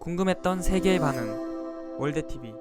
궁금했던 세계의 반응. 월드TV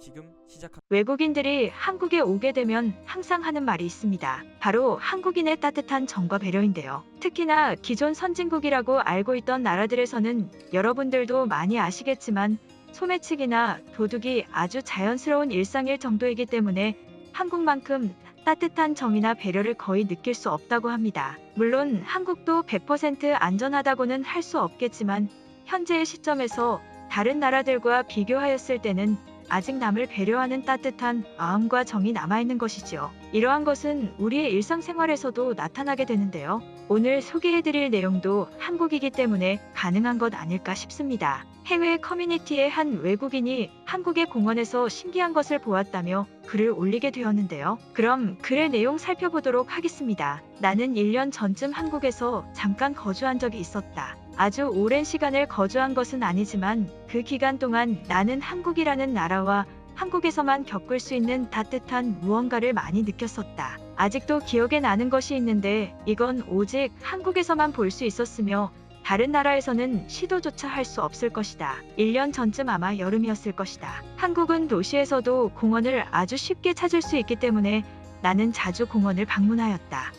지금 시작합니다. 외국인들이 한국에 오게 되면 항상 하는 말이 있습니다. 바로 한국인의 따뜻한 정과 배려인데요. 특히나 기존 선진국이라고 알고 있던 나라들에서는 여러분들도 많이 아시겠지만 소매치기나 도둑이 아주 자연스러운 일상일 정도이기 때문에 한국만큼 따뜻한 정이나 배려를 거의 느낄 수 없다고 합니다. 물론 한국도 100% 안전하다고는 할 수 없겠지만 현재의 시점에서 다른 나라들과 비교하였을 때는 아직 남을 배려하는 따뜻한 마음과 정이 남아있는 것이지요. 이러한 것은 우리의 일상생활에서도 나타나게 되는데요. 오늘 소개해드릴 내용도 한국이기 때문에 가능한 것 아닐까 싶습니다. 해외 커뮤니티의 한 외국인이 한국의 공원에서 신기한 것을 보았다며 글을 올리게 되었는데요. 그럼 글의 내용 살펴보도록 하겠습니다. 나는 1년 전쯤 한국에서 잠깐 거주한 적이 있었다. 아주 오랜 시간을 거주한 것은 아니지만 그 기간 동안 나는 한국이라는 나라와 한국에서만 겪을 수 있는 따뜻한 무언가를 많이 느꼈었다. 아직도 기억에 나는 것이 있는데 이건 오직 한국에서만 볼 수 있었으며 다른 나라에서는 시도조차 할 수 없을 것이다. 1년 전쯤 아마 여름이었을 것이다. 한국은 도시에서도 공원을 아주 쉽게 찾을 수 있기 때문에 나는 자주 공원을 방문하였다.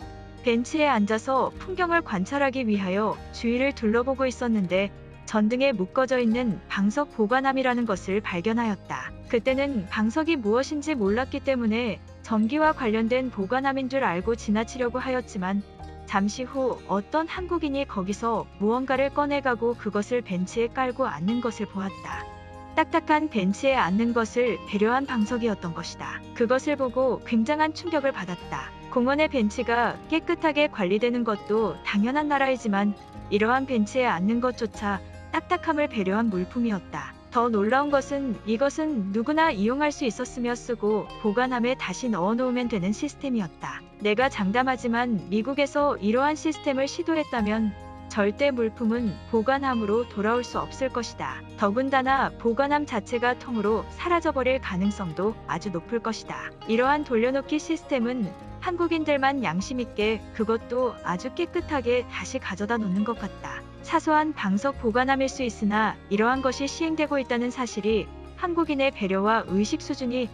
벤치에 앉아서 풍경을 관찰하기 위하여 주위를 둘러보고 있었는데 전등에 묶어져 있는 방석 보관함이라는 것을 발견하였다. 그때는 방석이 무엇인지 몰랐기 때문에 전기와 관련된 보관함인 줄 알고 지나치려고 하였지만 잠시 후 어떤 한국인이 거기서 무언가를 꺼내가고 그것을 벤치에 깔고 앉는 것을 보았다. 딱딱한 벤치에 앉는 것을 배려한 방석이었던 것이다. 그것을 보고 굉장한 충격을 받았다. 공원의 벤치가 깨끗하게 관리되는 것도 당연한 나라이지만 이러한 벤치에 앉는 것조차 딱딱함을 배려한 물품이었다. 더 놀라운 것은 이것은 누구나 이용할 수 있었으며 쓰고 보관함에 다시 넣어놓으면 되는 시스템이었다. 내가 장담하지만 미국에서 이러한 시스템을 시도했다면 절대 물품은 보관함으로 돌아올 수 없을 것이다. 더군다나 보관함 자체가 통으로 사라져버릴 가능성도 아주 높을 것이다. 이러한 돌려놓기 시스템은 한국인들만 양심 있게 그것도 아주 깨끗하게 다시 가져다 놓는 것 같다. 사소한 방석 보관함일 수 있으나 이러한 것이 시행되고 있다는 사실이 한국인의 배려와 의식 수준이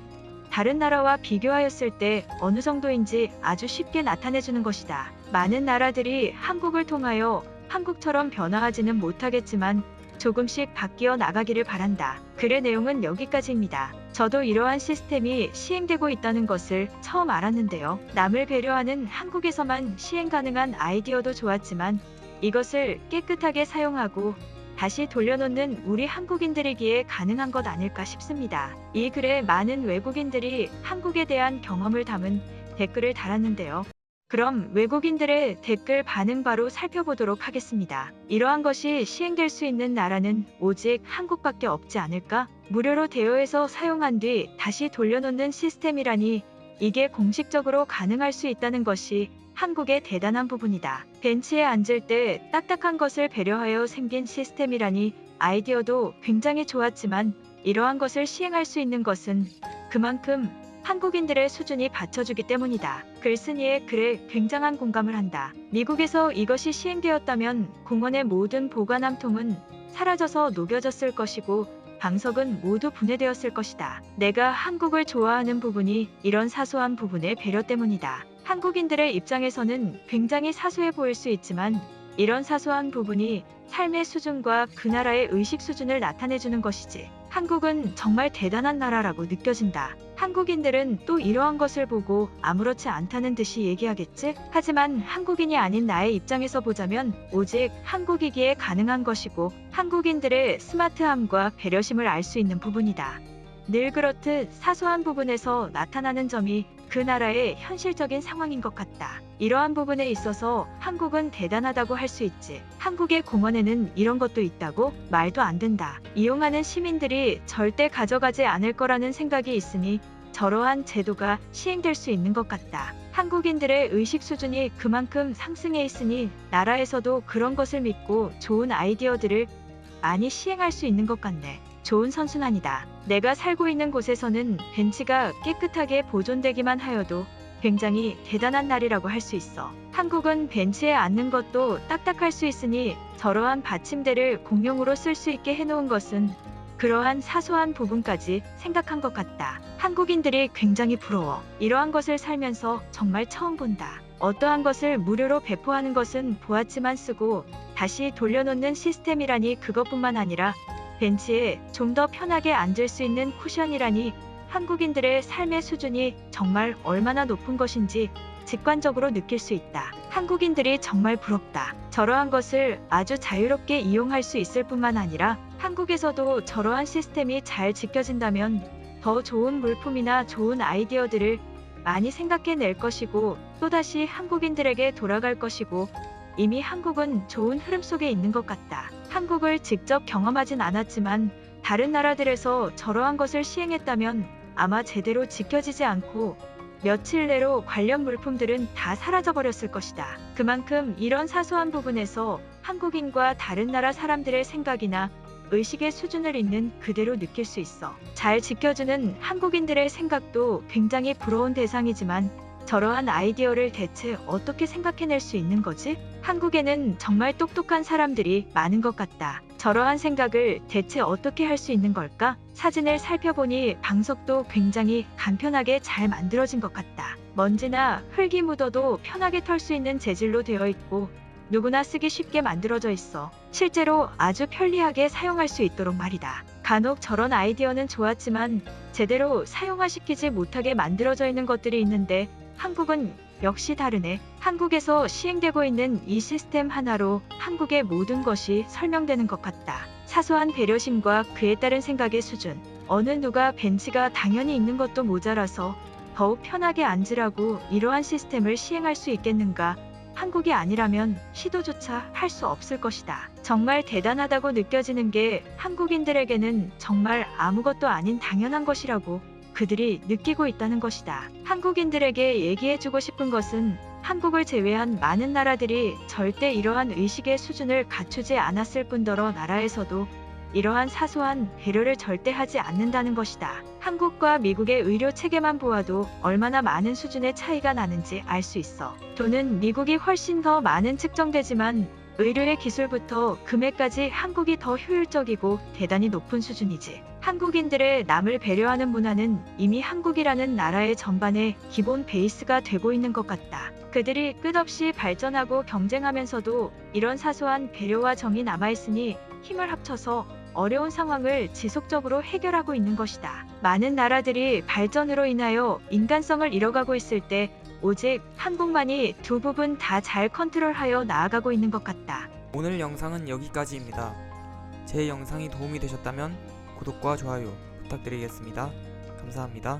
다른 나라와 비교하였을 때 어느 정도인지 아주 쉽게 나타내주는 것이다. 많은 나라들이 한국을 통하여 한국처럼 변화하지는 못하겠지만 조금씩 바뀌어 나가기를 바란다. 글의 내용은 여기까지입니다. 저도 이러한 시스템이 시행되고 있다는 것을 처음 알았는데요. 남을 배려하는 한국에서만 시행 가능한 아이디어도 좋았지만 이것을 깨끗하게 사용하고 다시 돌려놓는 우리 한국인들이기에 가능한 것 아닐까 싶습니다. 이 글에 많은 외국인들이 한국에 대한 경험을 담은 댓글을 달았는데요. 그럼 외국인들의 댓글 반응 바로 살펴보도록 하겠습니다. 이러한 것이 시행될 수 있는 나라는 오직 한국밖에 없지 않을까? 무료로 대여해서 사용한 뒤 다시 돌려놓는 시스템이라니 이게 공식적으로 가능할 수 있다는 것이 한국의 대단한 부분이다. 벤치에 앉을 때 딱딱한 것을 배려하여 생긴 시스템이라니 아이디어도 굉장히 좋았지만 이러한 것을 시행할 수 있는 것은 그만큼 한국인들의 수준이 받쳐주기 때문이다. 글쓴이의 글에 굉장한 공감을 한다. 미국에서 이것이 시행되었다면 공원의 모든 보관함 통은 사라져서 녹여졌을 것이고 방석은 모두 분해되었을 것이다. 내가 한국을 좋아하는 부분이 이런 사소한 부분의 배려 때문이다. 한국인들의 입장에서는 굉장히 사소해 보일 수 있지만 이런 사소한 부분이 삶의 수준과 그 나라의 의식 수준을 나타내주는 것이지. 한국은 정말 대단한 나라라고 느껴진다. 한국인들은 또 이러한 것을 보고 아무렇지 않다는 듯이 얘기하겠지? 하지만 한국인이 아닌 나의 입장에서 보자면 오직 한국이기에 가능한 것이고 한국인들의 스마트함과 배려심을 알 수 있는 부분이다. 늘 그렇듯 사소한 부분에서 나타나는 점이 그 나라의 현실적인 상황인 것 같다. 이러한 부분에 있어서 한국은 대단하다고 할 수 있지. 한국의 공원에는 이런 것도 있다고? 말도 안 된다. 이용하는 시민들이 절대 가져가지 않을 거라는 생각이 있으니 저러한 제도가 시행될 수 있는 것 같다. 한국인들의 의식 수준이 그만큼 상승해 있으니 나라에서도 그런 것을 믿고 좋은 아이디어들을 많이 시행할 수 있는 것 같네. 좋은 선순환이다. 내가 살고 있는 곳에서는 벤치가 깨끗하게 보존되기만 하여도 굉장히 대단한 날이라고 할 수 있어. 한국은 벤치에 앉는 것도 딱딱할 수 있으니 저러한 받침대를 공용으로 쓸 수 있게 해놓은 것은 그러한 사소한 부분까지 생각한 것 같다. 한국인들이 굉장히 부러워. 이러한 것을 살면서 정말 처음 본다. 어떠한 것을 무료로 배포하는 것은 보았지만 쓰고 다시 돌려놓는 시스템이라니 그것뿐만 아니라 벤치에 좀 더 편하게 앉을 수 있는 쿠션이라니 한국인들의 삶의 수준이 정말 얼마나 높은 것인지 직관적으로 느낄 수 있다. 한국인들이 정말 부럽다. 저러한 것을 아주 자유롭게 이용할 수 있을 뿐만 아니라 한국에서도 저러한 시스템이 잘 지켜진다면 더 좋은 물품이나 좋은 아이디어들을 많이 생각해낼 것이고 또다시 한국인들에게 돌아갈 것이고 이미 한국은 좋은 흐름 속에 있는 것 같다. 한국을 직접 경험하진 않았지만 다른 나라들에서 저러한 것을 시행했다면 아마 제대로 지켜지지 않고 며칠 내로 관련 물품들은 다 사라져버렸을 것이다. 그만큼 이런 사소한 부분에서 한국인과 다른 나라 사람들의 생각이나 의식의 수준을 있는 그대로 느낄 수 있어. 잘 지켜주는 한국인들의 생각도 굉장히 부러운 대상이지만 저러한 아이디어를 대체 어떻게 생각해낼 수 있는 거지? 한국에는 정말 똑똑한 사람들이 많은 것 같다. 저러한 생각을 대체 어떻게 할 수 있는 걸까? 사진을 살펴보니 방석도 굉장히 간편하게 잘 만들어진 것 같다. 먼지나 흙이 묻어도 편하게 털 수 있는 재질로 되어 있고 누구나 쓰기 쉽게 만들어져 있어. 실제로 아주 편리하게 사용할 수 있도록 말이다. 간혹 저런 아이디어는 좋았지만 제대로 사용화시키지 못하게 만들어져 있는 것들이 있는데 한국은 역시 다르네. 한국에서 시행되고 있는 이 시스템 하나로 한국의 모든 것이 설명되는 것 같다. 사소한 배려심과 그에 따른 생각의 수준. 어느 누가 벤치가 당연히 있는 것도 모자라서 더욱 편하게 앉으라고 이러한 시스템을 시행할 수 있겠는가? 한국이 아니라면 시도조차 할 수 없을 것이다. 정말 대단하다고 느껴지는 게 한국인들에게는 정말 아무것도 아닌 당연한 것이라고 그들이 느끼고 있다는 것이다. 한국인들에게 얘기해주고 싶은 것은 한국을 제외한 많은 나라들이 절대 이러한 의식의 수준을 갖추지 않았을 뿐더러 나라에서도 이러한 사소한 배려를 절대 하지 않는다는 것이다. 한국과 미국의 의료 체계만 보아도 얼마나 많은 수준의 차이가 나는지 알 수 있어. 돈은 미국이 훨씬 더 많은 측정되지만 의료의 기술부터 금액까지 한국이 더 효율적이고 대단히 높은 수준이지. 한국인들의 남을 배려하는 문화는 이미 한국이라는 나라의 전반의 기본 베이스가 되고 있는 것 같다. 그들이 끝없이 발전하고 경쟁하면서도 이런 사소한 배려와 정이 남아있으니 힘을 합쳐서 어려운 상황을 지속적으로 해결하고 있는 것이다. 많은 나라들이 발전으로 인하여 인간성을 잃어가고 있을 때 오직 한국만이 두 부분 다 잘 컨트롤하여 나아가고 있는 것 같다. 오늘 영상은 여기까지입니다. 제 영상이 도움이 되셨다면 구독과 좋아요 부탁드리겠습니다. 감사합니다.